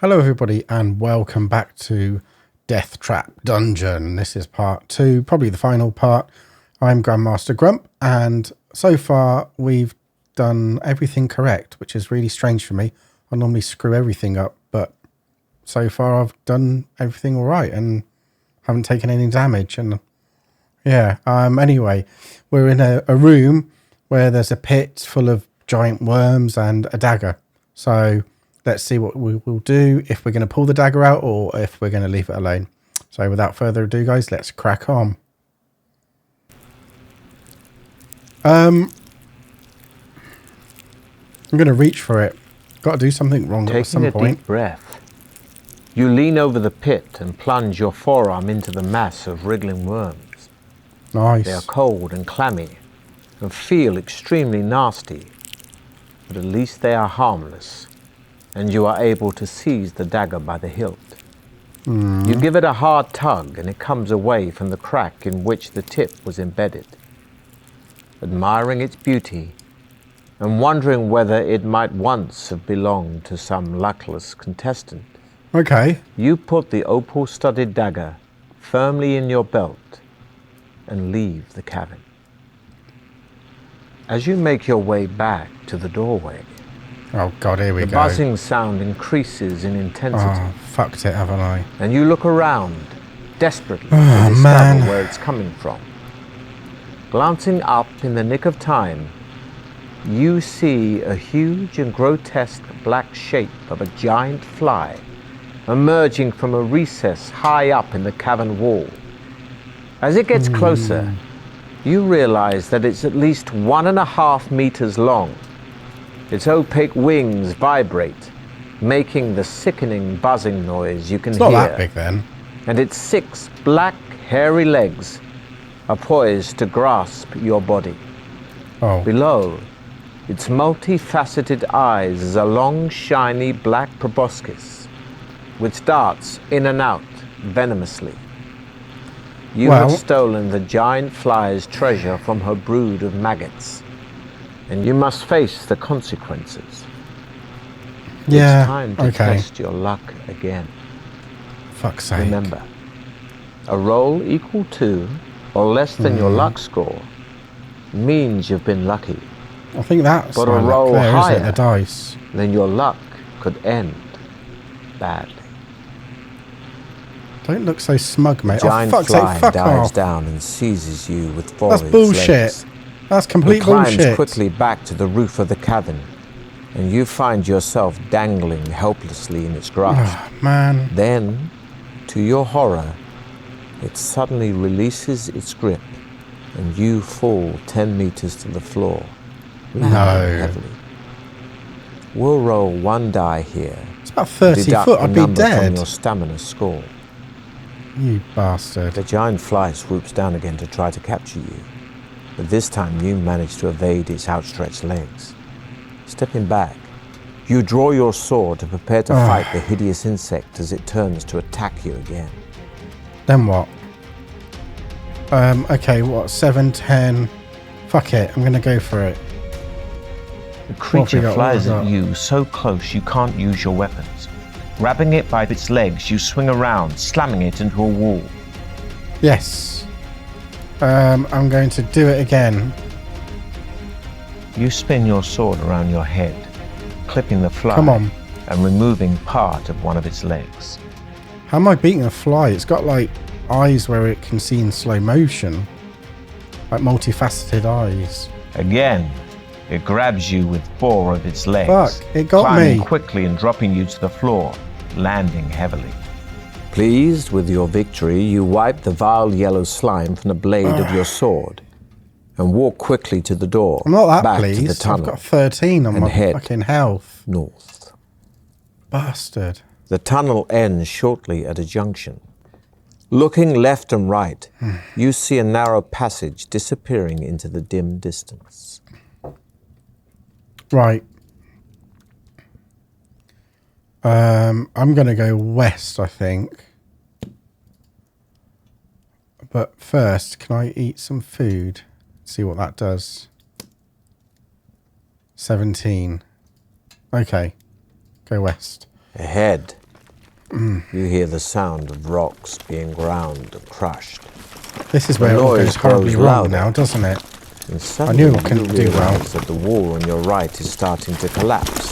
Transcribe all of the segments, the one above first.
Hello everybody and welcome back to Deathtrap Dungeon. This is part 2, probably the final part. I'm Grandmastergrump and so far we've done everything correct, which is really strange for me. I normally screw everything up, but so far I've done everything all right and haven't taken any damage. And yeah, anyway, we're in a room where there's a pit full of giant worms and a dagger. So let's see what we will do, if we're going to pull the dagger out or if we're going to leave it alone. So without further ado, guys, let's crack on. I'm going to reach for it. Got to do something wrong at some point. Taking a deep breath, you lean over the pit and plunge your forearm into the mass of wriggling worms. Nice. They are cold and clammy and feel extremely nasty, but at least they are harmless, and you are able to seize the dagger by the hilt. You give it a hard tug and it comes away from the crack in which the tip was embedded. Admiring its beauty and wondering whether it might once have belonged to some luckless contestant, Okay. you put the opal-studded dagger firmly in your belt and leave the cavern. As you make your way back to the doorway, Oh God, here we the go. buzzing sound increases in intensity. Oh, fucked it, haven't I? And you look around, desperately, Oh, to discover man. where it's coming from. Glancing up in the nick of time, you see a huge and grotesque black shape of a giant fly emerging from a recess high up in the cavern wall. As it gets closer, you realize that it's at least 1.5 meters long. Its opaque wings vibrate, making the sickening buzzing noise you can It's hear. not that big then. And its 6 black, hairy legs are poised to grasp your body. Oh, Below, its multifaceted eyes is a long, shiny black proboscis, which darts in and out venomously. You Well- have stolen the giant fly's treasure from her brood of maggots, and you must face the consequences. yeah, It's time to okay. test your luck again. Fuck's sake. Remember, a roll equal to or less than your luck score means you've been lucky. I think that's But my a luck roll there, isn't it? higher. The dice. Then your luck could end badly. Don't look so smug, mate. Giant Oh, fuck's fly sake, fuck dives off. down and seizes you with 4 That's of its bullshit. legs. That's It complete climbs bullshit. quickly back to the roof of the cavern, and you find yourself dangling helplessly in its grasp. Oh, man. Then, to your horror, it suddenly releases its grip, and you fall 10 meters to the floor, landing No. heavily. We'll roll 1 die here. It's about 30 Deduct foot. the I'd be number from dead. your stamina score. You bastard. The giant fly swoops down again to try to capture you, but this time you manage to evade its outstretched legs. Stepping back, you draw your sword to prepare to fight the hideous insect as it turns to attack you again. Then what? Okay, what? 7, 10. Fuck it. I'm going to go for it. The What have we creature got? flies What at have we you so close you can't use your weapons. Grabbing it by its legs, you swing around, slamming it into a wall. Yes. I'm going to do it again. You spin your sword around your head, clipping the fly Come on. and removing part of one of its legs. How am I beating a fly? It's got like eyes where it can see in slow motion. Like multifaceted eyes. Again, it grabs you with 4 of its legs. Fuck, it got climbing me. quickly and dropping you to the floor, landing heavily. Pleased with your victory, you wipe the vile yellow slime from the blade of your sword and walk quickly to the door. I'm not that back to the pleased. I've tunnel got 13 on and my head fucking health. north. Bastard. The tunnel ends shortly at a junction. Looking left and right, you see a narrow passage disappearing into the dim distance. Right. I'm going to go west, I think. But first, can I eat some food? See what that does. 17. Okay. Go west. Ahead, You hear the sound of rocks being ground and crushed. This is where it all goes horribly wrong now, doesn't it? And suddenly I knew it couldn't do well. realize that the wall on your right is starting to collapse.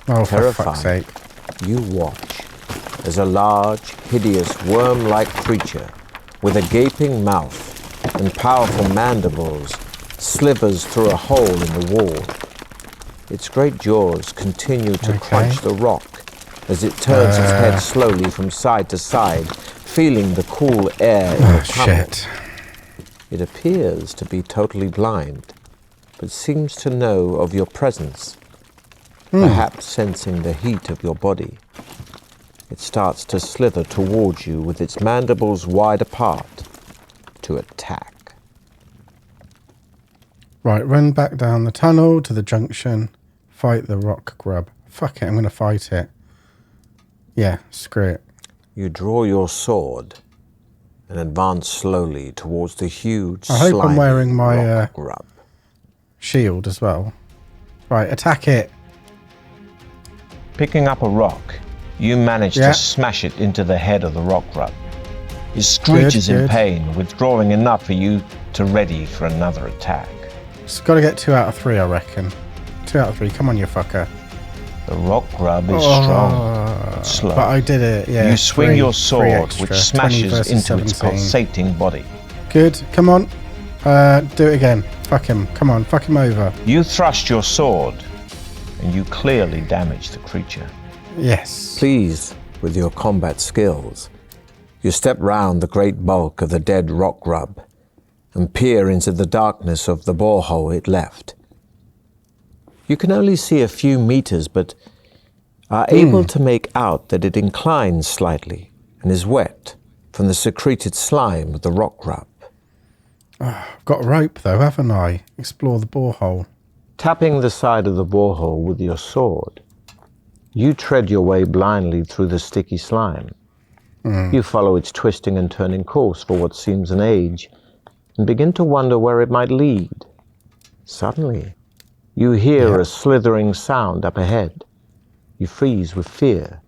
Oh, for fuck's Terrified, sake. you watch as a large, hideous, worm-like creature with a gaping mouth and powerful mandibles slithers through a hole in the wall. Its great jaws continue to crunch the rock as it turns its head slowly from side to side, feeling the cool air in the tunnel. Shit. It appears to be totally blind, but seems to know of your presence, perhaps sensing the heat of your body. It starts to slither towards you with its mandibles wide apart to attack. Right, run back down the tunnel to the junction. Fight the rock grub. Fuck it, I'm going to fight it. Yeah, screw it. You draw your sword and advance slowly towards the huge, I hope I'm wearing my rock grub. shield as well. Right, attack it. Picking up a rock, you manage to smash it into the head of the rock grub. It screeches in pain, withdrawing enough for you to ready for another attack. It's got to get 2 out of 3, I reckon. 2 out of 3, come on, you fucker. The rock grub is strong, but slow. But I did it, yeah. You swing your sword, extra, which smashes into 17. its pulsating body. Good, come on. Do it again. Fuck him. Come on, fuck him over. You thrust your sword, and you clearly damage the creature. Yes. Pleased with your combat skills, you step round the great bulk of the dead rock grub and peer into the darkness of the borehole it left. You can only see a few meters, but are able to make out that it inclines slightly and is wet from the secreted slime of the rock grub. I've got a rope though, haven't I? Explore the borehole. Tapping the side of the borehole with your sword, you tread your way blindly through the sticky slime. You follow its twisting and turning course for what seems an age and begin to wonder where it might lead. Suddenly, you hear a slithering sound up ahead. You freeze with fear,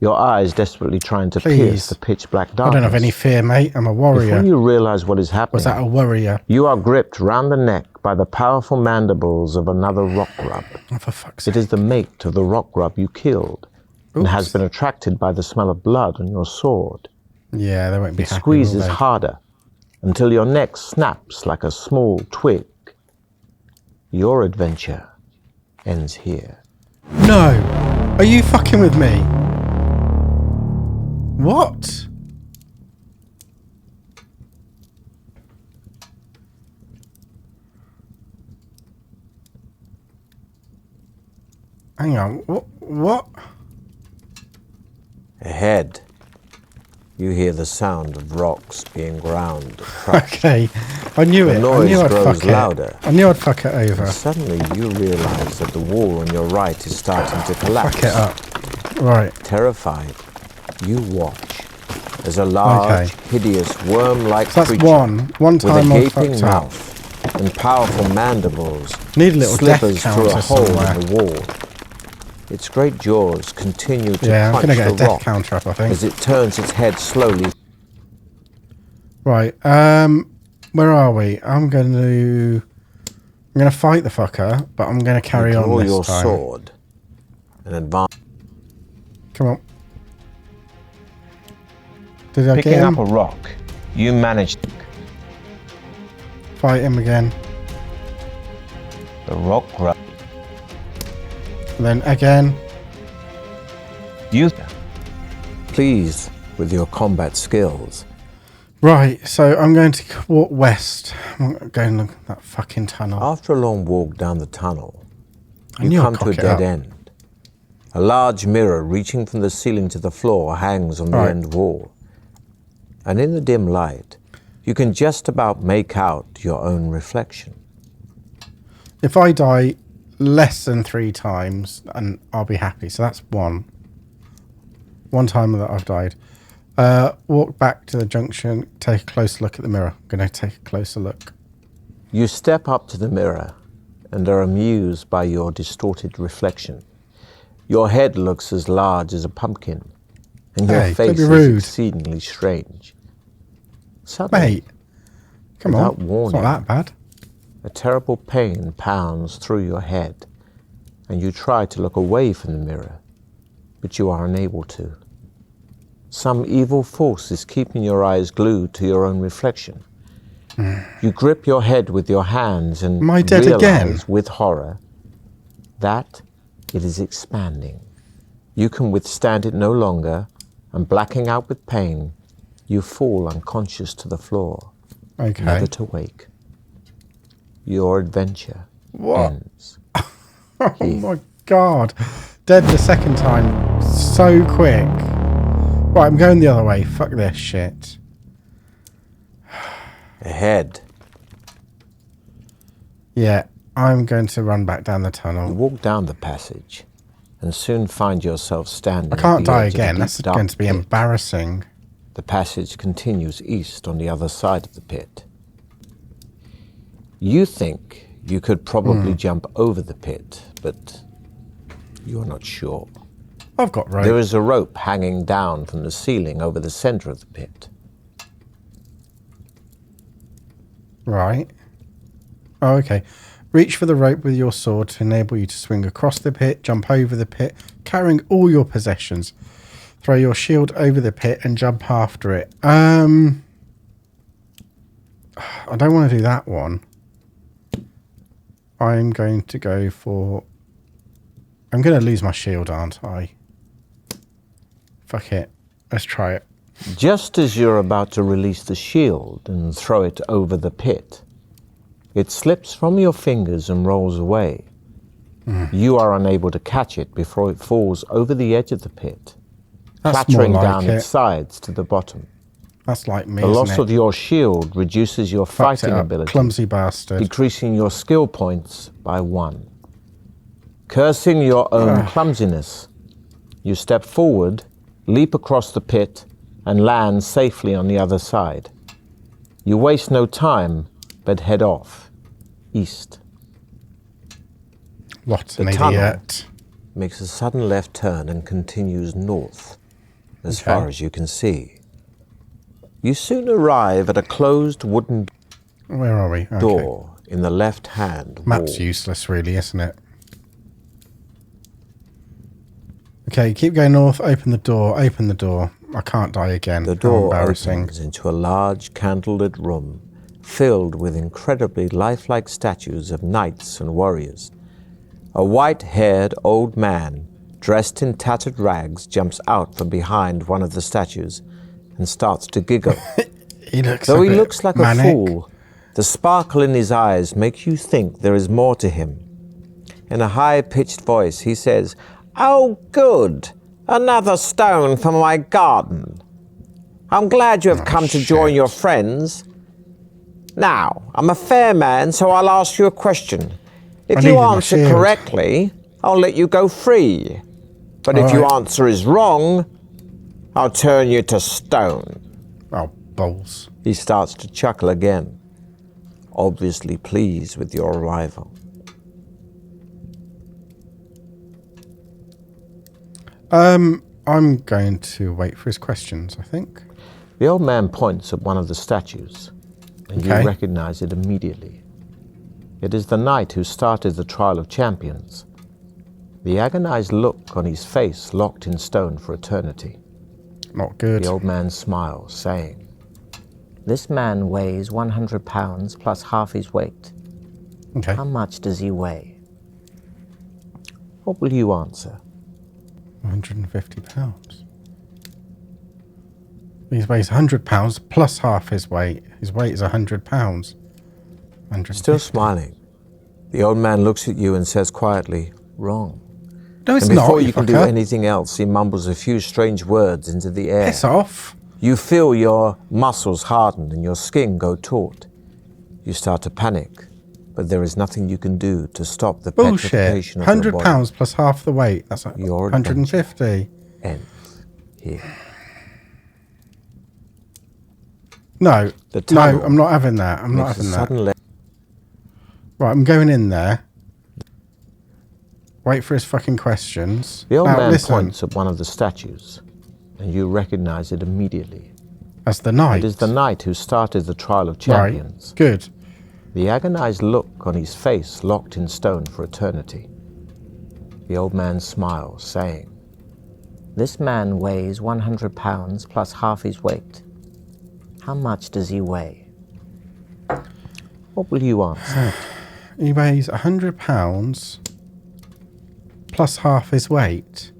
your eyes desperately trying to pierce the pitch-black darkness. I don't have any fear, mate. I'm a warrior. Before you realize what is happening, Was that a warrior? you are gripped round the neck by the powerful mandibles of another rock grub. Oh, for fuck's sake. It is the mate of the rock grub you killed and has been attracted by the smell of blood on your sword. Yeah, they won't be It happy, squeezes will they? harder until your neck snaps like a small twig. Your adventure ends here. No! Are you fucking with me? What? Hang on. What? Ahead, you hear the sound of rocks being ground and crushed. Okay. I knew it. The I knew noise I'd grows fuck louder. it. I knew I'd fuck it over. Suddenly, you realize that the wall on your right is starting to collapse. Fuck it up. Right. Terrified, you watch as a large, hideous, worm-like So that's creature one with a time I gaping fucked up. mouth and powerful mandibles Need a little death slithers through a counter hole somewhere. in the wall. Its great jaws continue to Yeah, I'm crunch going to get a the death rock counter up, I think. as it turns its head slowly. Right. Where are we? I'm going to fight the fucker, but I'm going to carry on Draw this your time. sword and advance. Come on. Did I Picking get up him? a rock, you manage to... Fight him again. The rock grub. And then again. You... Pleased with your combat skills, Right, so I'm going to walk west. I'm going to look at that fucking tunnel. after a long walk down the tunnel, I you knew I'd come to a cock it dead up. end. A large mirror reaching from the ceiling to the floor hangs on the Right. end wall. And in the dim light, you can just about make out your own reflection. If I die less than 3 times, and I'll be happy. So that's one. One time that I've died. Walk back to the junction, take a closer look at the mirror. I'm going to take a closer look. You step up to the mirror and are amused by your distorted reflection. Your head looks as large as a pumpkin, and your Hey, face don't be is rude. exceedingly strange. Suddenly, Mate, come on. without It's warning, not that bad. a terrible pain pounds through your head, and you try to look away from the mirror, but you are unable to. Some evil force is keeping your eyes glued to your own reflection. You grip your head with your hands and Am I dead realize again? with horror that it is expanding. You can withstand it no longer, and blacking out with pain, you fall unconscious to the floor, Okay. never to wake. Your adventure ends. Oh my God. Dead the second time. So quick. Right, I'm going the other way. Fuck this shit. Ahead, Yeah, I'm going to run back down the you tunnel. walk down the passage and soon find yourself standing I can't at the die edge of a again. deep, That's dark going to be pit. embarrassing. The passage continues east on the other side of the pit. You think you could probably jump over the pit, but you're not sure. I've got rope. There is a rope hanging down from the ceiling over the center of the pit. Right. Oh, okay. Reach for the rope with your sword to enable you to swing across the pit, jump over the pit, carrying all your possessions. Throw your shield over the pit and jump after it. I don't want to do that one. I'm going to go for... I'm going to lose my shield, aren't I? Fuck it. Let's try it. Just as you're about to release the shield and throw it over the pit, it slips from your fingers and rolls away. You are unable to catch it before it falls over the edge of the pit, That's clattering more like down it. its sides to the bottom. That's like me, The isn't loss it? of your shield reduces your Fucked it fighting up. ability, Clumsy bastard. decreasing your skill points by 1. Cursing your own clumsiness, you step forward, leap across the pit, and land safely on the other side. You waste no time, but head off, east. What an The tunnel. idiot. Makes a sudden left turn and continues north, as Okay. far as you can see. You soon arrive at a closed wooden Where are we? Okay. door in the left-hand Map's wall. useless, really, isn't it? Okay, keep going north. Open the door. Open the door. I can't die again. The How door embarrassing. opens into a large candlelit room filled with incredibly lifelike statues of knights and warriors. A white-haired old man, dressed in tattered rags, jumps out from behind one of the statues and starts to giggle. He looks Though a he bit looks like manic. a fool, the sparkle in his eyes makes you think there is more to him. In a high-pitched voice, he says, "Oh, good! Another stone for my garden. I'm glad you have come to join shit. your friends. Now, I'm a fair man, so I'll ask you a question. If needed you my answer shield. correctly, I'll let you go free. But if your Alright. answer is wrong, I'll turn you to stone." Oh, balls. He starts to chuckle again, obviously pleased with your arrival. I'm going to wait for his questions, I think. The old man points at one of the statues, and Okay. you recognize it immediately. It is the knight who started the trial of champions. The agonized look on his face locked in stone for eternity. Not good. The old man smiles, saying, "This man weighs 100 pounds plus half his weight. Okay. How much does he weigh?" What will you answer? 150 pounds. He weighs 100 pounds plus half his weight. His weight is 100 pounds. 150. Still smiling, the old man looks at you and says quietly, "Wrong." No, it's And before not, you can do fucker. anything else, he mumbles a few strange words into the air. Piss off. You feel your muscles harden and your skin go taut. You start to panic, but there is nothing you can do to stop the Bullshit. petrification of your 100 body. pounds plus half the weight. That's like Your 150. Ends here. No. The No, tunnel I'm not having that. I'm not Makes a having that. sudden left. Right, I'm going in there. Wait for his fucking questions. The old Now, man listen. points at one of the statues, and you recognize it immediately. As the knight? It is the knight who started the trial of champions. Right, good. The agonized look on his face locked in stone for eternity. The old man smiles, saying, "This man weighs 100 pounds plus half his weight. How much does he weigh?" What will you answer? He weighs 100 pounds plus half his weight.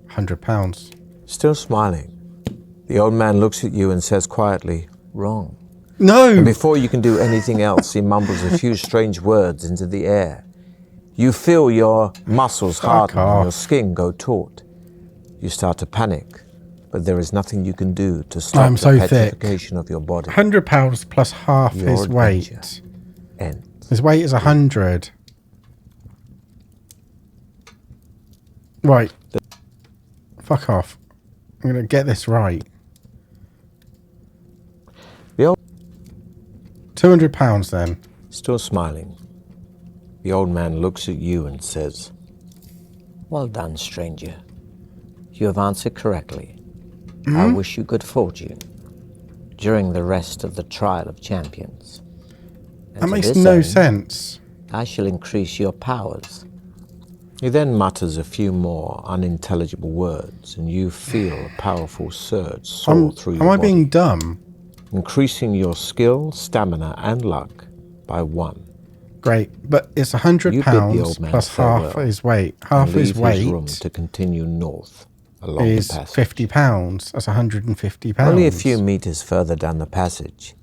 £100. Still smiling, the old man looks at you and says quietly, "Wrong." No! And before you can do anything else, he mumbles a few strange words into the air. You feel your muscles harden and your skin go taut. You start to panic, but there is nothing you can do to stop the petrification of your body. £100 plus half his weight. Ends. His weight is 100. Right. Fuck off. I'm going to get this right. £200 then. Still smiling, the old man looks at you and says, "Well done, stranger. You have answered correctly. I wish you good fortune during the rest of the trial of champions. And that makes no sense. I shall increase your powers." He then mutters a few more unintelligible words, and you feel a powerful surge soar through your body. Am I being dumb? Increasing your skill, stamina, and luck by 1. Great, but it's £100 plus half his weight. Half his weight room to continue north along is the passage. £50. That's £150. Only a few meters further down the passage,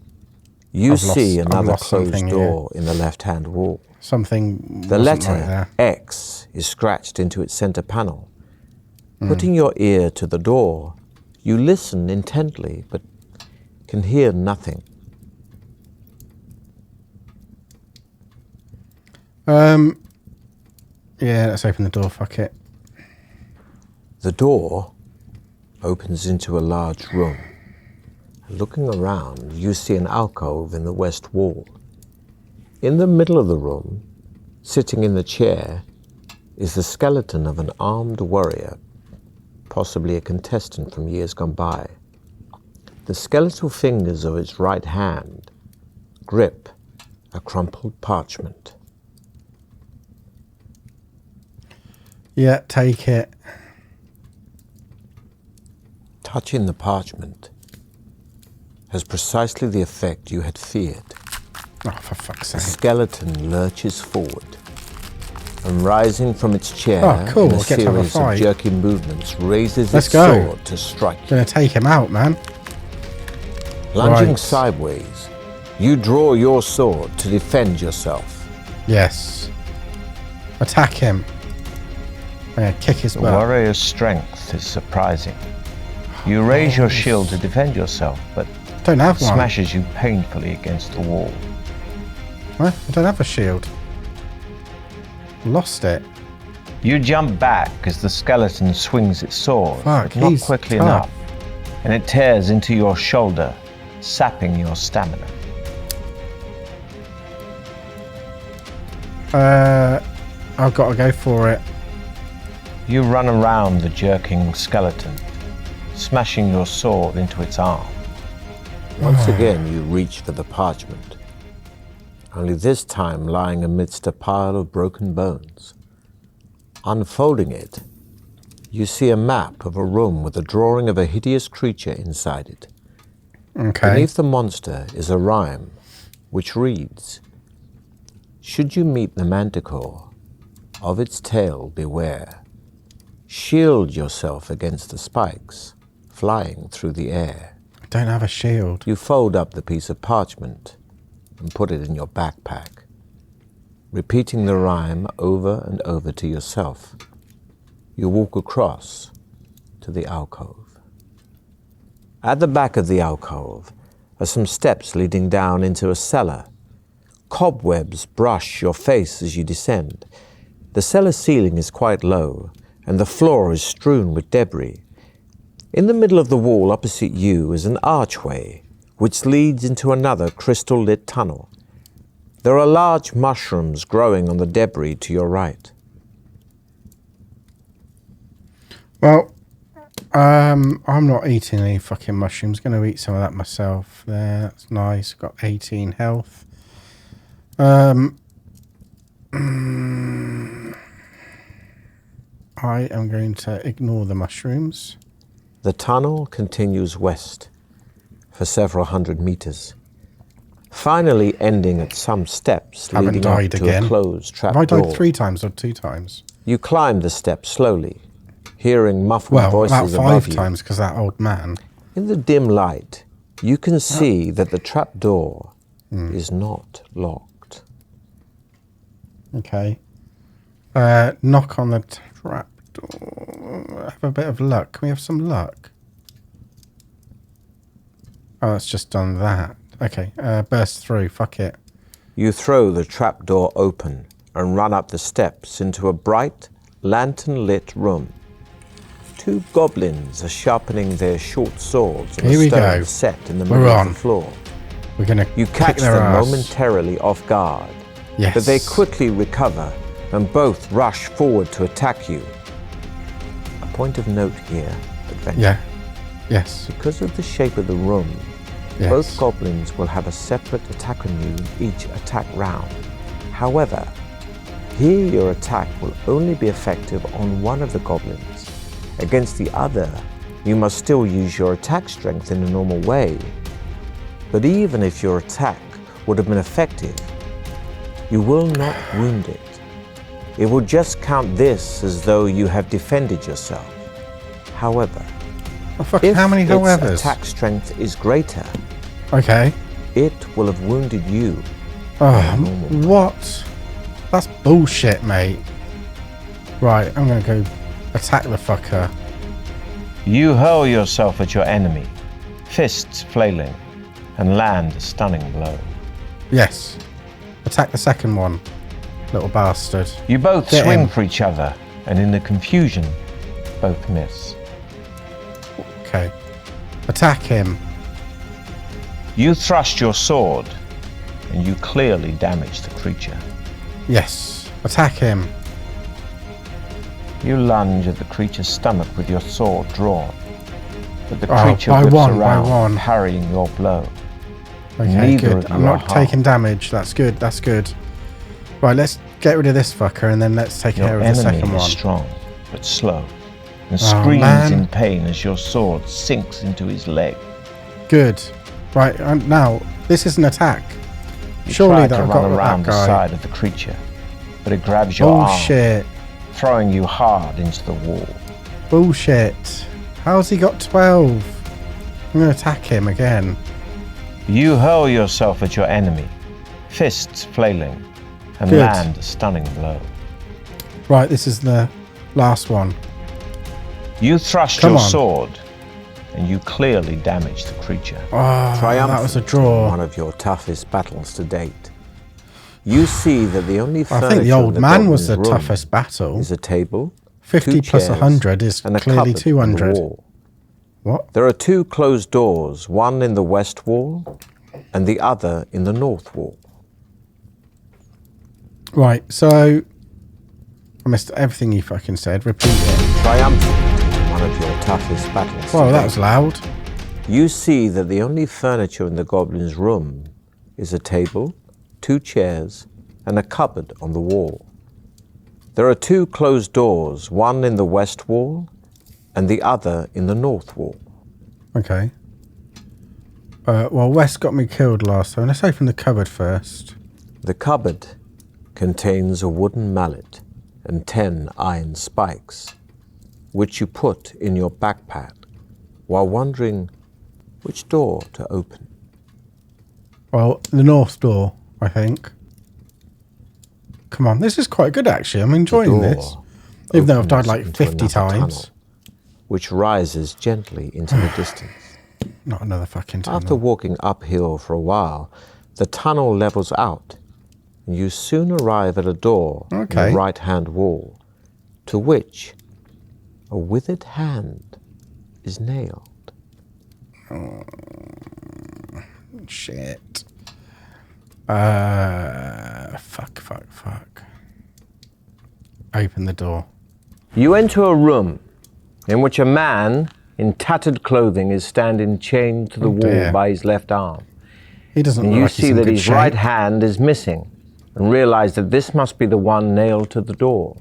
you see another closed door in the left-hand wall. Something. The letter right there. X is scratched into its center panel. Putting your ear to the door, you listen intently, but can hear nothing. Yeah, let's open the door, fuck it. The door opens into a large room. Looking around, you see an alcove in the west wall. In the middle of the room, sitting in the chair, is the skeleton of an armed warrior, possibly a contestant from years gone by. The skeletal fingers of its right hand grip a crumpled parchment. Yeah, take it. Touching the parchment has precisely the effect you had feared. Oh, for fuck's The sake. skeleton lurches forward and, rising from its chair cool. in a We'll get to have a series of fight. jerky movements, raises Let's its go. sword to strike. Gonna take him out, man. Lunging Right. sideways, you draw your sword to defend yourself. Yes. Attack him. I'm gonna kick his The butt. warrior's strength is surprising. You raise your shield to defend yourself, but Don't have one. smashes you painfully against the wall. What? I don't have a shield. Lost it. You jump back as the skeleton swings its sword, Fuck, but not he's quickly tough. enough, and it tears into your shoulder, sapping your stamina. I've got to go for it. You run around the jerking skeleton, smashing your sword into its arm. Once again, you reach for the parchment, only this time lying amidst a pile of broken bones. Unfolding it, you see a map of a room with a drawing of a hideous creature inside it. Okay. Beneath the monster is a rhyme, which reads, "Should you meet the manticore, of its tail beware. Shield yourself against the spikes, flying through the air." I don't have a shield. You fold up the piece of parchment and put it in your backpack, repeating the rhyme over and over to yourself. You walk across to the alcove. At the back of the alcove are some steps leading down into a cellar. Cobwebs brush your face as you descend. The cellar ceiling is quite low, and the floor is strewn with debris. In the middle of the wall opposite you is an archway, which leads into another crystal-lit tunnel. There are large mushrooms growing on the debris to your right. Well, I'm not eating any fucking mushrooms. Going to eat some of that myself. There, that's nice. Got 18 health. I am going to ignore the mushrooms. The tunnel continues west for several hundred meters, finally ending at some steps leading up to a closed trap door. Have I died 3 times or 2 times? You climb the steps slowly, hearing muffled voices above you. Well, about 5 times because that old man. In the dim light, you can see that the trap door is not locked. Okay. Knock on the trap door. Have a bit of luck. Can we have some luck? Oh, it's just done that. Okay. Burst through. Fuck it. You throw the trap door open and run up the steps into a bright, lantern-lit room. 2 goblins are sharpening their short swords on a stone set in the middle of the floor. We're gonna You catch them momentarily off guard, yes. but they quickly recover and both rush forward to attack you. A point of note here, Adventure. Yeah. Yes. Because of the shape of the room, yes. Both goblins will have a separate attack on you each attack round. However, here your attack will only be effective on one of the goblins. Against the other, you must still use your attack strength in a normal way. But even if your attack would have been effective, you will not wound it. It will just count this as though you have defended yourself. However, if how many its attack strength is greater, okay, it will have wounded you. What? That's bullshit, mate. Right, I'm gonna go attack the fucker. You hurl yourself at your enemy, fists flailing, and land a stunning blow. Yes. Attack the second one, little bastard. You both swing for each other, and in the confusion, both miss. Okay. Attack him. You thrust your sword, and you clearly damage the creature. Yes. Attack him. You lunge at the creature's stomach with your sword drawn, but the creature whips around, parrying your blow. Okay, Neither good. I'm not taking damage. That's good. That's good. Right, let's get rid of this fucker, and then let's take care of the second one. Your enemy is strong, but slow, and screams in pain as your sword sinks into his leg. Good. Right, now, this is an attack. Surely that I've got around the side of the creature, but it grabs your arm, throwing you hard into the wall. Bullshit. How's he got 12? I'm going to attack him again. You hurl yourself at your enemy, fists flailing, and land a stunning blow. Right, this is the last one. You thrust your sword, and you clearly damage the creature. Oh, that was a draw. One of your toughest battles to date. You see that the only furniture I think the old man was the toughest battle. Is a table, 50 plus 100 is clearly 200. What? There are 2 closed doors, one in the west wall and the other in the north wall. Right, so I missed everything you fucking said. Repeat it. Triumphant, one of your toughest battles. Well, that was loud. You see that the only furniture in the goblin's room is a table, 2 chairs, and a cupboard on the wall. There are 2 closed doors, one in the west wall and the other in the north wall. Okay. Well, Wes got me killed last time. Let's open the cupboard first. The cupboard contains a wooden mallet and 10 iron spikes, which you put in your backpack while wondering which door to open. Well, the north door, I think. Come on, this is quite good actually. I'm enjoying this. Even though I've died like 50 times. Tunnel, which rises gently into the distance. Not another fucking tunnel. After walking uphill for a while, the tunnel levels out, and you soon arrive at a door in the right-hand wall, to which a withered hand is nailed. Oh, shit. Fuck. Open the door. You enter a room in which a man in tattered clothing is standing chained to the wall by his left arm. He doesn't And look you like he's see in that good his shape. right hand is missing and realize that this must be the one nailed to the door.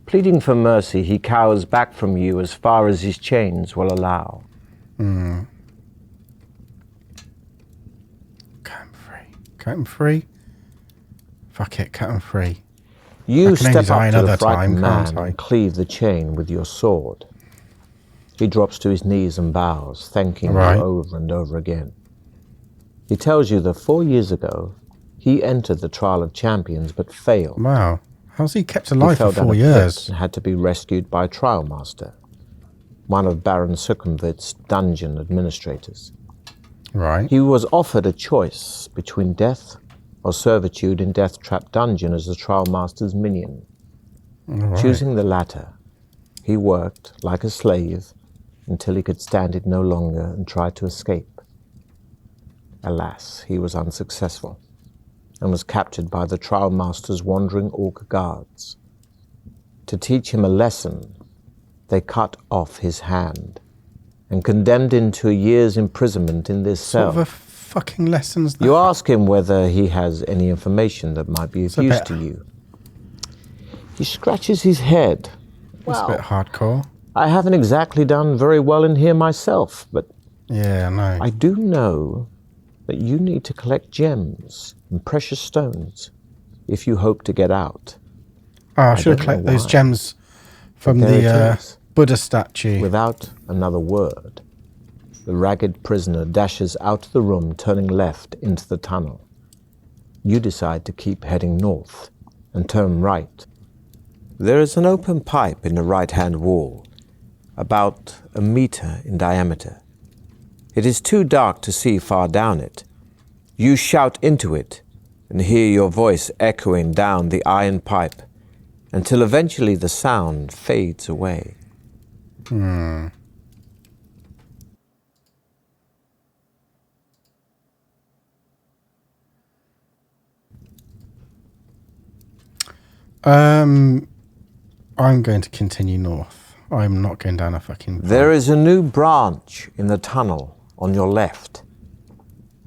Pleading for mercy, he cowers back from you as far as his chains will allow. Cut him free. Fuck it, cut him free. You step up to another the frightened time, can't man I? and cleave the chain with your sword. He drops to his knees and bows, thanking you over and over again. He tells you that 4 years ago, he entered the trial of champions but failed. Wow. How's he kept He alive fell for down 4 a pit years? and had to be rescued by a trial master, one of Baron Sukumvit's dungeon administrators. Right. He was offered a choice between death or servitude in Deathtrap Dungeon as the trial master's minion. Choosing the latter, he worked like a slave until he could stand it no longer and tried to escape. Alas, he was unsuccessful and was captured by the trial master's wandering orc guards. To teach him a lesson, they cut off his hand and condemned him to a year's imprisonment in this cell. What sort of a fucking lesson's that? You ask him whether he has any information that might be of use to you. He scratches his head. It's a bit hardcore. I haven't exactly done very well in here myself, but Yeah, I know. I do know that you need to collect gems and precious stones if you hope to get out. Oh, I should have don't collected know those why. gems from But there the it is. Buddha statue. Without another word, the ragged prisoner dashes out of the room, turning left into the tunnel. You decide to keep heading north and turn right. There is an open pipe in the right-hand wall, about 1 meter in diameter. It is too dark to see far down it. You shout into it and hear your voice echoing down the iron pipe until eventually the sound fades away. I'm going to continue north. I'm not going down a fucking pipe. There is a new branch in the tunnel on your left,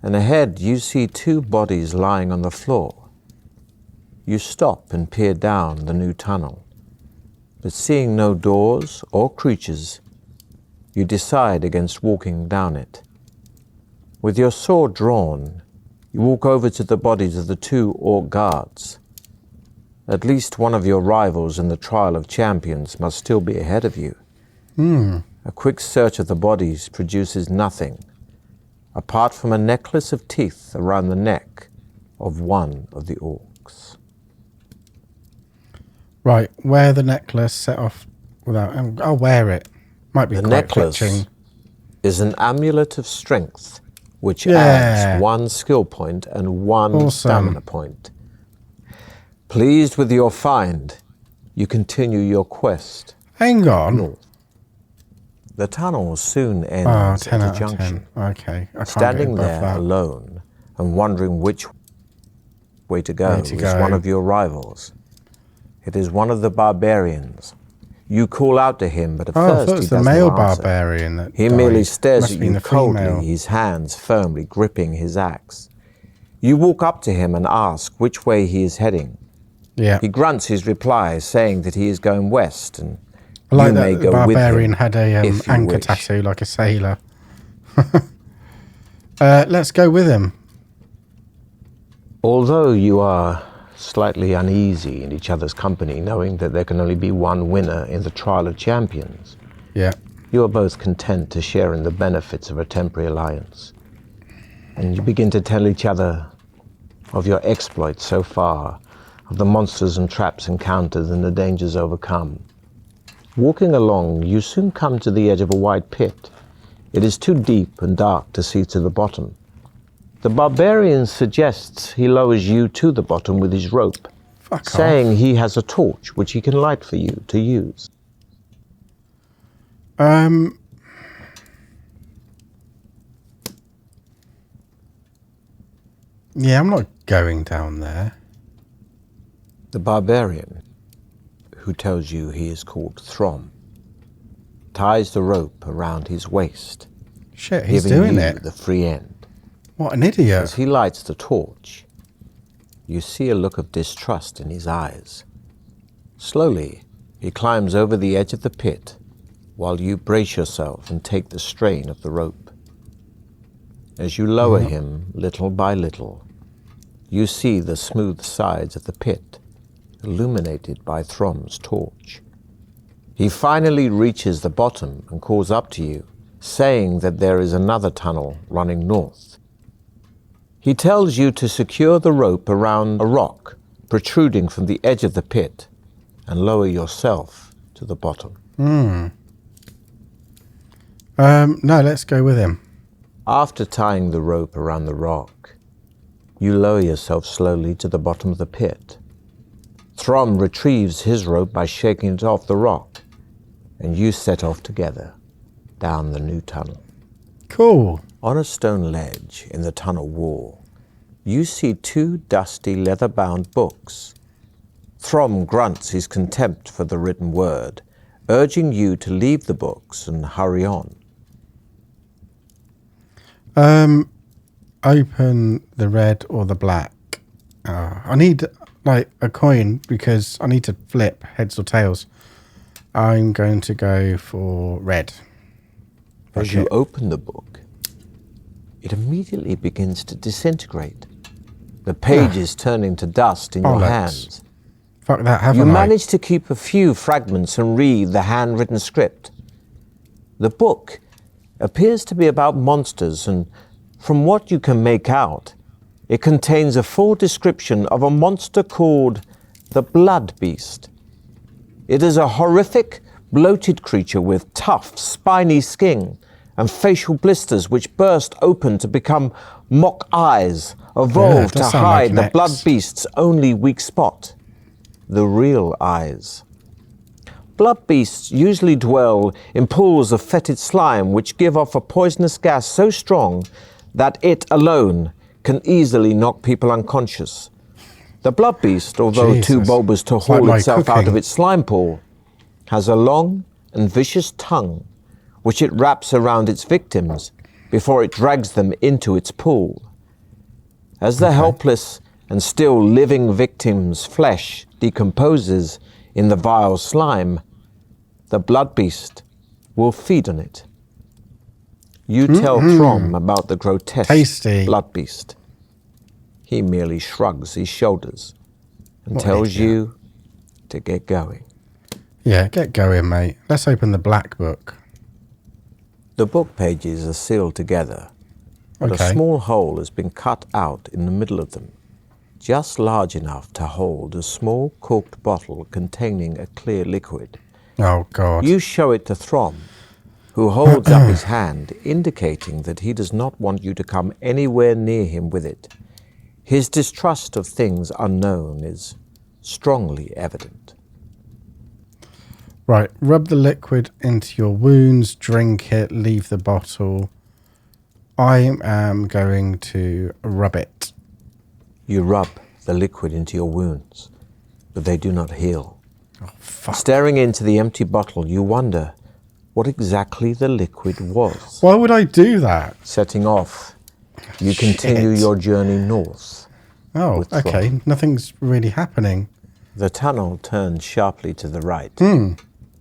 and ahead you see 2 bodies lying on the floor. You stop and peer down the new tunnel, but seeing no doors or creatures, you decide against walking down it. With your sword drawn, you walk over to the bodies of the 2 orc guards. At least one of your rivals in the trial of champions must still be ahead of you. A quick search of the bodies produces nothing, apart from a necklace of teeth around the neck of one of the orcs. Right, wear the necklace, set off without... I'll wear it. Might be The quite necklace fetching. is an amulet of strength, which Yeah. adds 1 skill point and 1 Awesome. stamina point. Pleased with your find, you continue your quest Hang on. north. The tunnel soon Oh, ends 10 at a out of junction. 10. Okay. I can't Standing get above there that. alone and wondering which way to go is one of your rivals. It is one of the barbarians. You call out to him, but at Oh, I first thought it he was the does male not answer. barbarian that He died. merely stares Must at have been you the female. coldly, his hands firmly gripping his axe. You walk up to him and ask which way he is heading. Yeah. He grunts his reply, saying that he is going west, and I like you that may the go with barbarian him had a if you anchor wish. tattoo like a sailor. Let's go with him. Although you are slightly uneasy in each other's company, knowing that there can only be one winner in the trial of champions, Yeah. you are both content to share in the benefits of a temporary alliance. And you begin to tell each other of your exploits so far, of the monsters and traps encountered and the dangers overcome. Walking along, you soon come to the edge of a wide pit. It is too deep and dark to see to the bottom. The barbarian suggests he lowers you to the bottom with his rope, Fuck saying off. he has a torch which he can light for you to use. Yeah, I'm not going down there. The Barbarian, who tells you he is called Throm, ties the rope around his waist, Shit, he's giving doing you it. the free end. What an idiot. As he lights the torch, you see a look of distrust in his eyes. Slowly, he climbs over the edge of the pit while you brace yourself and take the strain of the rope. As you lower him little by little, you see the smooth sides of the pit illuminated by Throm's torch. He finally reaches the bottom and calls up to you, saying that there is another tunnel running north. He tells you to secure the rope around a rock protruding from the edge of the pit and lower yourself to the bottom. No, let's go with him. After tying the rope around the rock, you lower yourself slowly to the bottom of the pit. Throm retrieves his rope by shaking it off the rock, and you set off together down the new tunnel. Cool. On a stone ledge in the tunnel wall, you see 2 dusty leather-bound books. Throm grunts his contempt for the written word, urging you to leave the books and hurry on. Open the red or the black. I need like a coin because I need to flip heads or tails. I'm going to go for red. As you open the book, it immediately begins to disintegrate. The pages turning to dust in your hands. Fuck that, haven't You I? manage to keep a few fragments and read the handwritten script. The book appears to be about monsters, and from what you can make out, it contains a full description of a monster called the Blood Beast. It is a horrific, bloated creature with tough, spiny skin and facial blisters which burst open to become mock eyes, evolved to hide the Blood Beast's only weak spot, the real eyes. Blood beasts usually dwell in pools of fetid slime which give off a poisonous gas so strong that it alone can easily knock people unconscious. The blood beast, although too bulbous to haul itself out of its slime pool, has a long and vicious tongue which it wraps around its victims before it drags them into its pool. As the helpless and still living victim's flesh decomposes in the vile slime, the blood beast will feed on it. You tell Throm about the grotesque blood beast. He merely shrugs his shoulders and tells you to get going. Yeah, get going, mate. Let's open the black book. The book pages are sealed together, but a small hole has been cut out in the middle of them, just large enough to hold a small corked bottle containing a clear liquid. Oh, God. You show it to Throm, who holds up his hand, indicating that he does not want you to come anywhere near him with it. His distrust of things unknown is strongly evident. Right, rub the liquid into your wounds, drink it, leave the bottle. I am going to rub it. You rub the liquid into your wounds, but they do not heal. Oh, fuck. Staring into the empty bottle, you wonder what exactly the liquid was. Why would I do that? Setting off, you continue your journey north. Oh, okay. Nothing's really happening. The tunnel turns sharply to the right,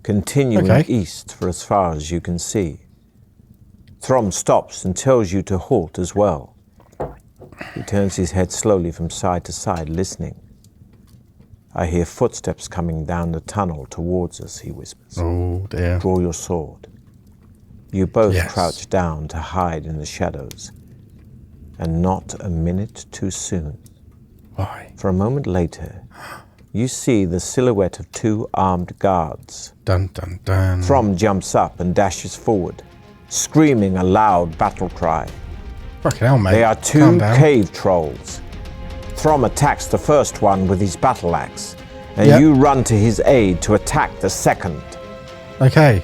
continuing east for as far as you can see. Throm stops and tells you to halt as well. He turns his head slowly from side to side, listening. I hear footsteps coming down the tunnel towards us, he whispers. Oh, dear. Draw your sword. You both crouch down to hide in the shadows. And not a minute too soon. Why? For a moment later, you see the silhouette of 2 armed guards. Dun, dun, dun. Throm jumps up and dashes forward, screaming a loud battle cry. Fucking hell, mate. They are 2 cave trolls. Throm attacks the first one with his battle axe, and you run to his aid to attack the second. Okay.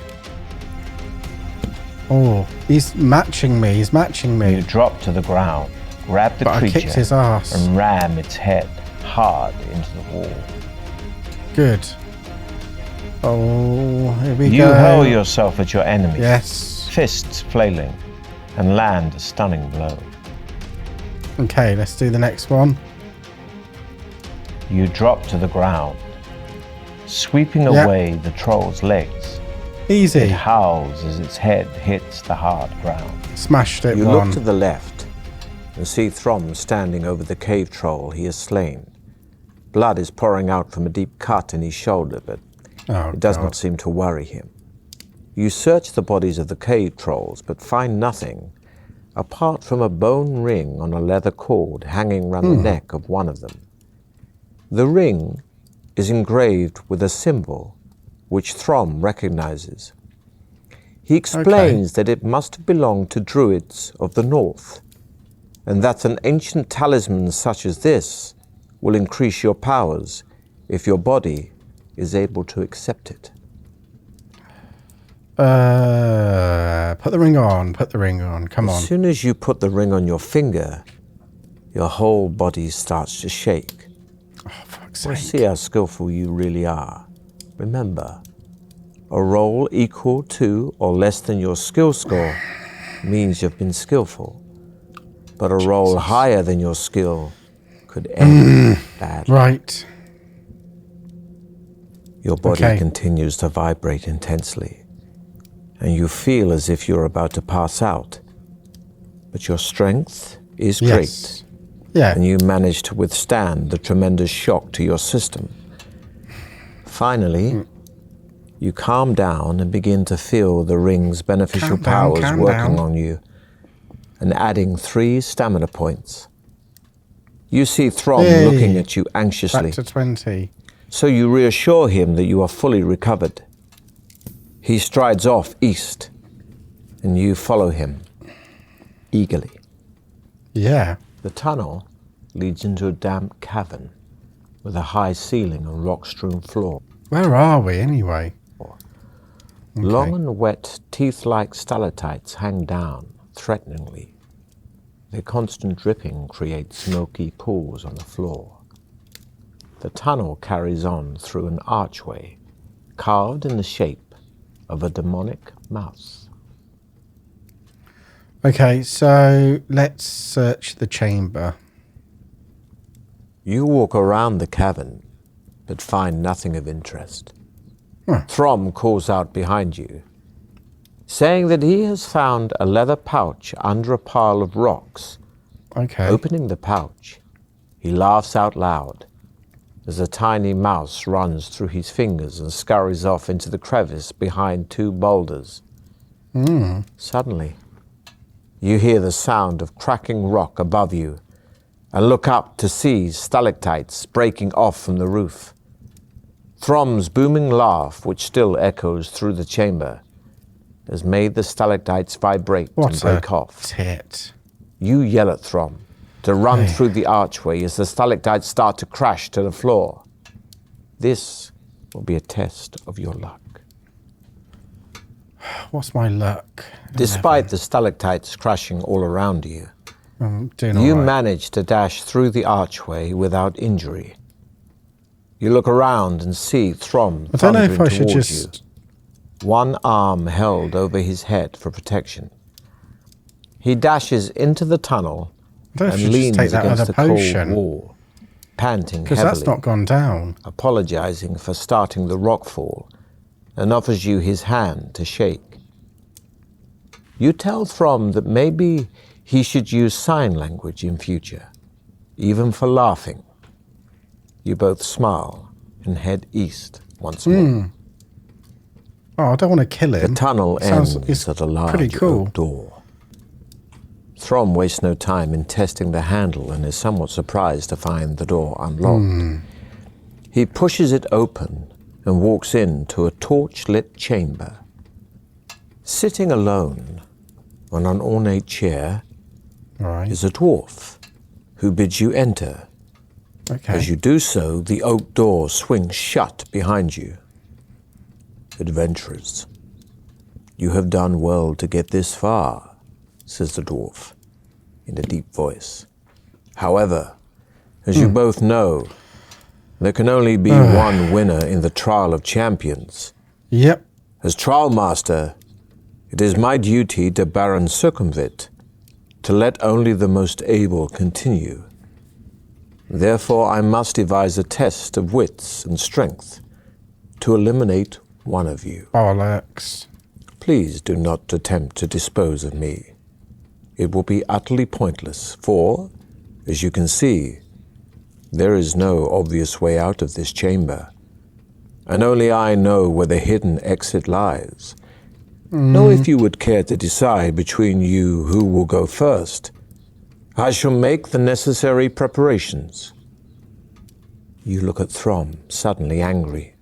Oh, he's matching me. You drop to the ground, grab the But I creature kicked his ass. and ram its head hard into the wall. Good. Oh, here we You go. hurl yourself at your enemy, Yes. fists flailing, and land a stunning blow. Okay, let's do the next one. You drop to the ground, sweeping Yep. away the troll's legs. It Easy. howls as its head hits the hard ground. Smashed it You one. look to the left and see Throm standing over the cave troll he has slain. Blood is pouring out from a deep cut in his shoulder, but Oh, it does God. not seem to worry him. You search the bodies of the cave trolls, but find nothing apart from a bone ring on a leather cord hanging round the neck of one of them. The ring is engraved with a symbol which Throm recognizes. He explains that it must have belonged to druids of the north, and that an ancient talisman such as this will increase your powers if your body is able to accept it. Put the ring on. Put the ring on. Come on. As soon as you put the ring on your finger, your whole body starts to shake. Oh, fuck's We'll sake. see how skillful you really are. Remember, a roll equal to or less than your skill score means you've been skillful. But a roll higher than your skill could end badly. Right. Your body Okay. continues to vibrate intensely, and you feel as if you're about to pass out. But your strength is great, Yes. Yeah. and you manage to withstand the tremendous shock to your system. Finally, you calm down and begin to feel the ring's beneficial Calm down, powers calm working down. on you, and adding 3 stamina points. You see Throm Hey. looking at you anxiously. Back to 20. So you reassure him that you are fully recovered. He strides off east, and you follow him eagerly. Yeah. The tunnel leads into a damp cavern with a high ceiling and rock-strewn floor. Where are we anyway? Long and wet, teeth-like stalactites hang down threateningly. Their constant dripping creates smoky pools on the floor. The tunnel carries on through an archway carved in the shape of a demonic mouse. Okay, so let's search the chamber. You walk around the cavern, but find nothing of interest. Throm calls out behind you, saying that he has found a leather pouch under a pile of rocks. Okay. Opening the pouch, he laughs out loud as a tiny mouse runs through his fingers and scurries off into the crevice behind 2 boulders. Suddenly, you hear the sound of cracking rock above you and look up to see stalactites breaking off from the roof. Throm's booming laugh, which still echoes through the chamber, has made the stalactites vibrate and What a break off. tit. You yell at Throm to run through the archway as the stalactites start to crash to the floor. This will be a test of your luck. What's my luck? Despite the stalactites crashing all around you, I'm doing you all right. manage to dash through the archway without injury. You look around and see Throm I don't know if I thundering should towards just... you, one arm held over his head for protection. He dashes into the tunnel I don't know if I and should just leans take that against other the cold potion. wall, panting Because heavily, that's not gone down. apologizing for starting the rockfall, and offers you his hand to shake. You tell Throm that maybe he should use sign language in future, even for laughing. You both smile and head east once more. Oh, I don't want to kill him. The tunnel Sounds- ends it's at a large pretty cool. oak door. Throm wastes no time in testing the handle and is somewhat surprised to find the door unlocked. He pushes it open and walks into a torch-lit chamber. Sitting alone on an ornate chair All right. is a dwarf who bids you enter. Okay. As you do so, the oak door swings shut behind you. Adventurers, you have done well to get this far, says the dwarf in a deep voice. However, as you both know, there can only be one winner in the Trial of Champions. Yep. As Trial Master, it is my duty to Baron Sukumvit to let only the most able continue. Therefore, I must devise a test of wits and strength to eliminate one of you. Bollocks. Please do not attempt to dispose of me. It will be utterly pointless, for, as you can see, there is no obvious way out of this chamber, and only I know where the hidden exit lies. Nor if you would care to decide between you who will go first, I shall make the necessary preparations. You look at Throm, suddenly angry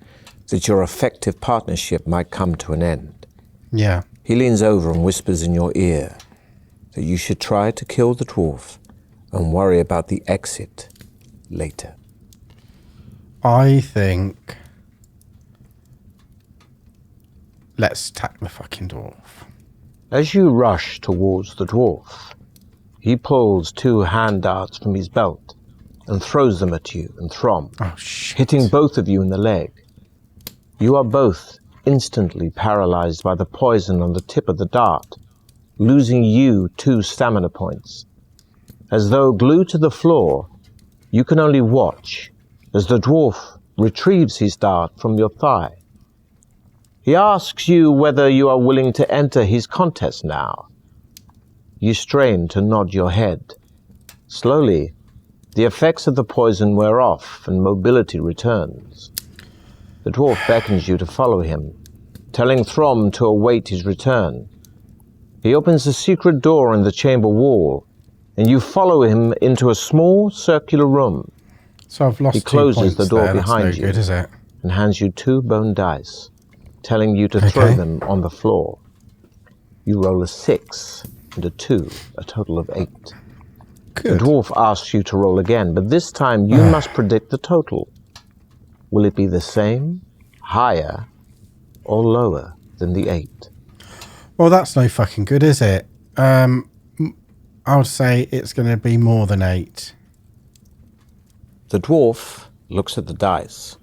that your effective partnership might come to an end. Yeah. He leans over and whispers in your ear that you should try to kill the dwarf and worry about the exit later. I think... let's attack the fucking dwarf. As you rush towards the dwarf, he pulls 2 hand darts from his belt and throws them at you and Throm, Oh, shit. hitting both of you in the leg. You are both instantly paralyzed by the poison on the tip of the dart, losing you 2 stamina points. As though glued to the floor, you can only watch as the dwarf retrieves his dart from your thigh. He asks you whether you are willing to enter his contest now. You strain to nod your head. Slowly, the effects of the poison wear off and mobility returns. The dwarf beckons you to follow him, telling Throm to await his return. He opens a secret door in the chamber wall, and you follow him into a small circular room. So I've lost He closes the door there. behind That's no you good, is it? and hands you 2 bone dice, telling you to throw them on the floor. You roll a 6 and a 2, a total of 8. Good. The dwarf asks you to roll again, but this time you must predict the total. Will it be the same, higher, or lower than the 8? Well, that's no fucking good, is it? I would say it's going to be more than 8. The dwarf looks at the dice.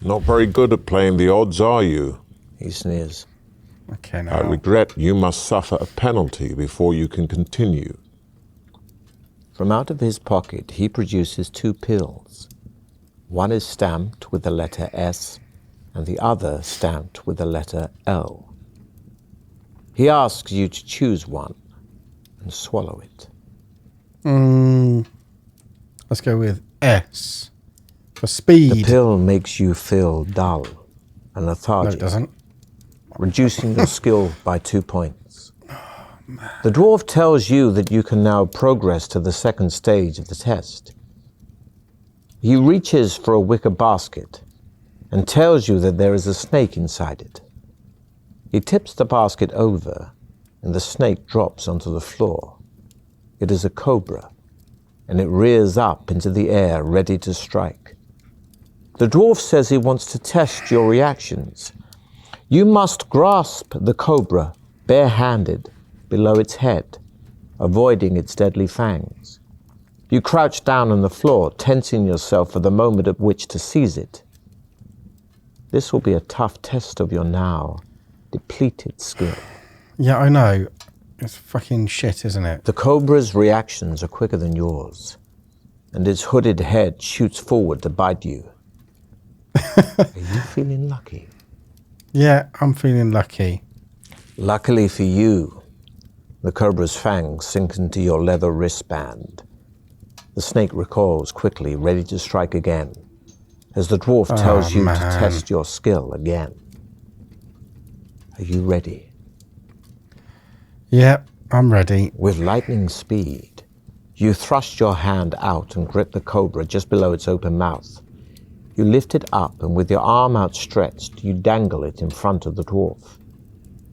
Not very good at playing the odds, are you? He sneers. Okay, I now. regret you must suffer a penalty before you can continue. From out of his pocket, he produces 2 pills. One is stamped with the letter S, and the other stamped with the letter L. He asks you to choose one and swallow it. Let's go with S. For speed. The pill makes you feel dull and No, lethargic, it doesn't. reducing your skill by 2 points. The dwarf tells you that you can now progress to the second stage of the test. He reaches for a wicker basket and tells you that there is a snake inside it. He tips the basket over and the snake drops onto the floor. It is a cobra, and it rears up into the air ready to strike. The dwarf says he wants to test your reactions. You must grasp the cobra bare-handed below its head, avoiding its deadly fangs. You crouch down on the floor, tensing yourself for the moment at which to seize it. This will be a tough test of your now depleted skill. Yeah, I know. It's fucking shit, isn't it? The cobra's reactions are quicker than yours, and its hooded head shoots forward to bite you. Are you feeling lucky? Yeah, I'm feeling lucky. Luckily for you, the cobra's fangs sink into your leather wristband. The snake recoils quickly, ready to strike again, as the dwarf tells you to test your skill again. Are you ready? Yeah, I'm ready. With lightning speed, you thrust your hand out and grip the cobra just below its open mouth. You lift it up, and with your arm outstretched, you dangle it in front of the dwarf.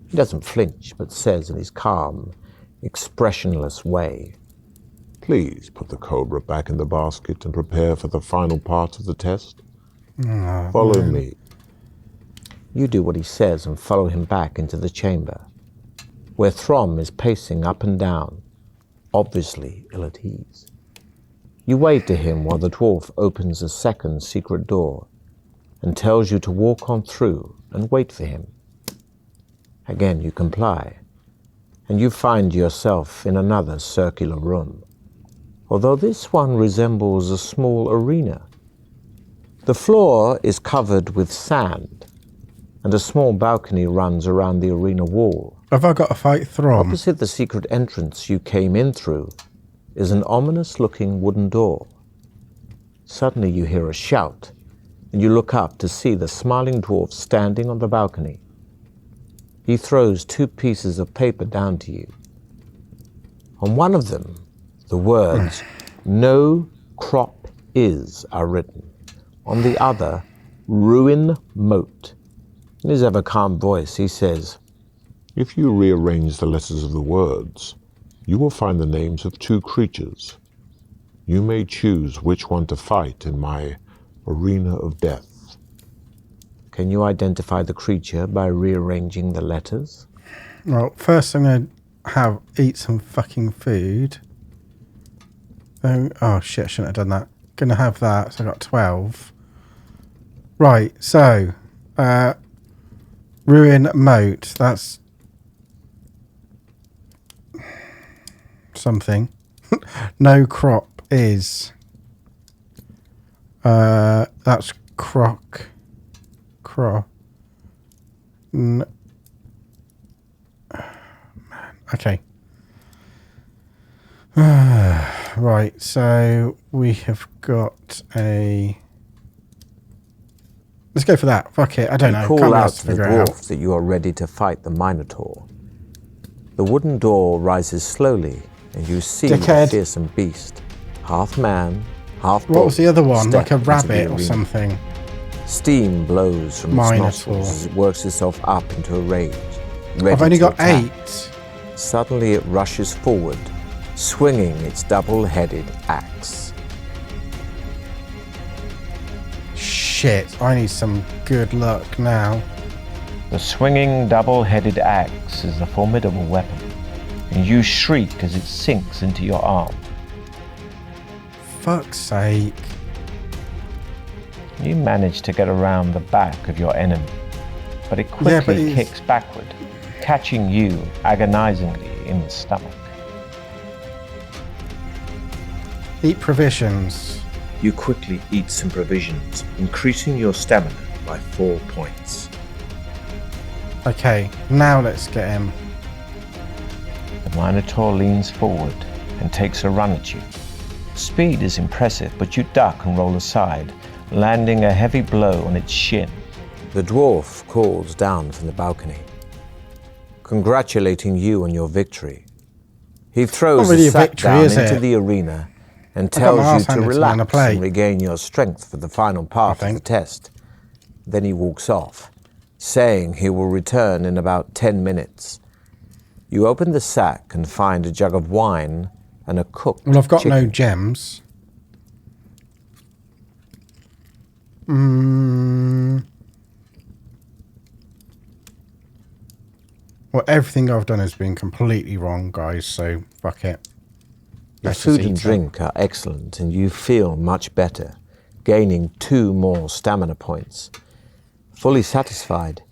He doesn't flinch, but says in his calm, expressionless way, Please put the cobra back in the basket and prepare for the final part of the test. Follow me. You do what he says and follow him back into the chamber, where Throm is pacing up and down, obviously ill at ease. You wave to him while the dwarf opens a second secret door and tells you to walk on through and wait for him. Again you comply, and you find yourself in another circular room, although this one resembles a small arena. The floor is covered with sand, and a small balcony runs around the arena wall. Have I got to fight Throm? Opposite the secret entrance you came in through is an ominous-looking wooden door. Suddenly you hear a shout, and you look up to see the smiling dwarf standing on the balcony. He throws 2 pieces of paper down to you. On one of them, the words, "No crop is," are written. On the other, "Ruin moat." In his ever calm voice, he says, If you rearrange the letters of the words, you will find the names of 2 creatures. You may choose which one to fight in my arena of death. Can you identify the creature by rearranging the letters? Well, first I'm going to eat some fucking food. Oh shit, I shouldn't have done that. Going to have that, so I got 12. Right, so ruin moat, that's something. No crop is that's croc okay. Right, so we have got a... Let's go for that. Fuck it, I don't know. Call out to the dwarf that you are ready to fight the Minotaur. The wooden door rises slowly, and you see the fearsome beast, half man, half bolt. What was the other one? Like a step into rabbit the or arena. something? Steam blows from its Minotaur. nostrils as it works itself up into a rage. I've only got attack. 8. Suddenly it rushes forward, swinging its double-headed axe. Shit, I need some good luck now. The swinging double-headed axe is a formidable weapon, and you shriek as it sinks into your arm. Fuck's sake. You manage to get around the back of your enemy, but it quickly kicks backward, catching you agonizingly in the stomach. Eat provisions. You quickly eat some provisions, increasing your stamina by 4 points. Okay, now let's get him. The Minotaur leans forward and takes a run at you. Speed is impressive, but you duck and roll aside, landing a heavy blow on its shin. The dwarf calls down from the balcony, congratulating you on your victory. He throws the sack down into the arena and tells you to relax and regain your strength for the final part of the test. Then he walks off, saying he will return in about 10 minutes. You open the sack and find a jug of wine and a cooked chicken. Well, I've got no gems. Well, everything I've done has been completely wrong, guys, so fuck it. Your food and drink are excellent, and you feel much better, gaining 2 more stamina points. Fully satisfied,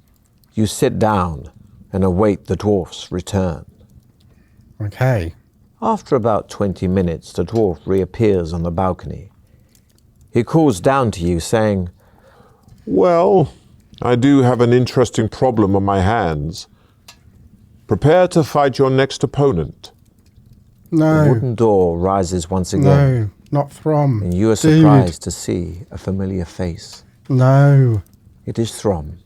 you sit down and await the dwarf's return. Okay. After about 20 minutes, the dwarf reappears on the balcony. He calls down to you, saying, Well, I do have an interesting problem on my hands. Prepare to fight your next opponent. No. The wooden door rises once again. No, not Throm. And you are surprised to see a familiar face. No. It is Throm.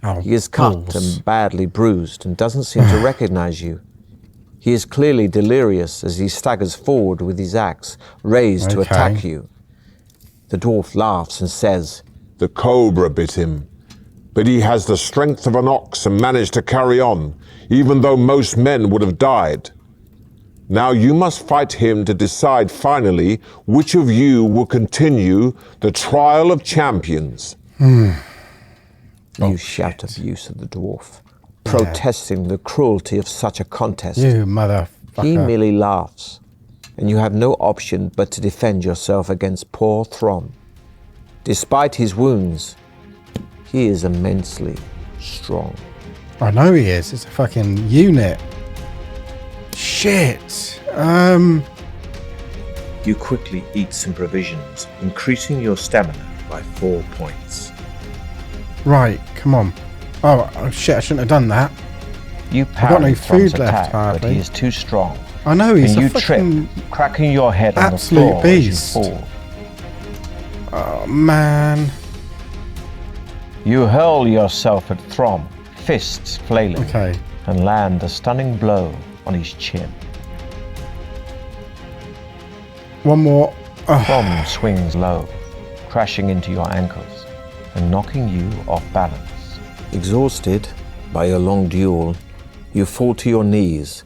Oh, he is cut and badly bruised and doesn't seem to recognize you. He is clearly delirious as he staggers forward with his axe, raised to attack you. The dwarf laughs and says, The cobra bit him, but he has the strength of an ox and managed to carry on, even though most men would have died. Now you must fight him to decide finally which of you will continue the trial of champions. You shout abuse at the dwarf, protesting the cruelty of such a contest. You motherfucker. He merely laughs and you have no option but to defend yourself against poor Throm. Despite his wounds, he is immensely strong. I know he is. It's a fucking unit. Shit. You quickly eat some provisions, increasing your stamina by 4 points. Right, come on. Oh shit, I shouldn't have done that. You got parry no Throm's food left, attack, but hardly. he is too strong. I know, he's And a you trip, fucking... cracking your head on the absolute floor beast. as you fall. Oh, man. You hurl yourself at Throm, fists flailing, Okay. and land a stunning blow on his chin. One more. Oh, Throm swings low, crashing into your ankles and knocking you off balance. Exhausted by your long duel, you fall to your knees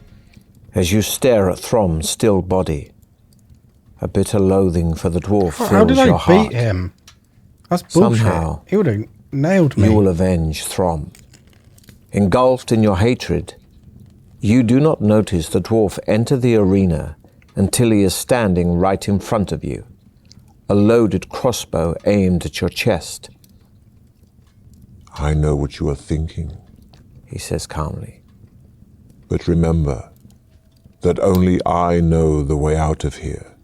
as you stare at Throm's still body. A bitter loathing for the dwarf fills how did I your heart. beat him? That's bullshit. Somehow, He would have nailed me. you will avenge Throm. Engulfed in your hatred, you do not notice the dwarf enter the arena until he is standing right in front of you, a loaded crossbow aimed at your chest. I know what you are thinking, He says calmly. but remember that only I know the way out of here.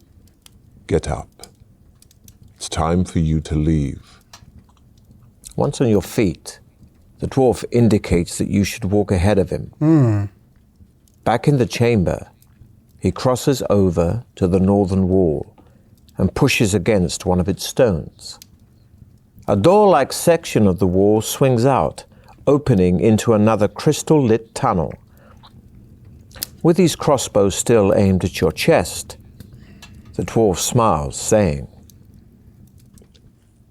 Get up. It's time for you to leave. Once on your feet, the dwarf indicates that you should walk ahead of him. Back in the chamber, he crosses over to the northern wall and pushes against one of its stones. A door-like section of the wall swings out, opening into another crystal-lit tunnel. With his crossbow still aimed at your chest, the dwarf smiles, saying,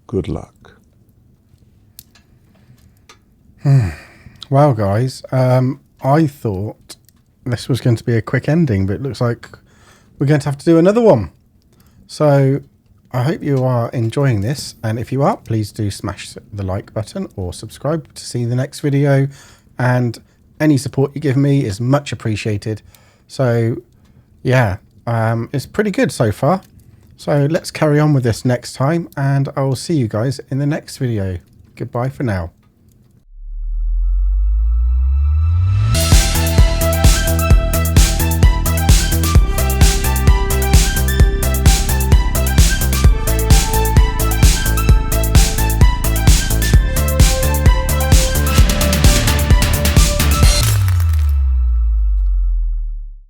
Good luck. Well, guys, I thought this was going to be a quick ending, but it looks like we're going to have to do another one. So I hope you are enjoying this, and if you are, please do smash the like button or subscribe to see the next video, and any support you give me is much appreciated. So yeah, it's pretty good so far. So let's carry on with this next time, and I will see you guys in the next video. Goodbye for now.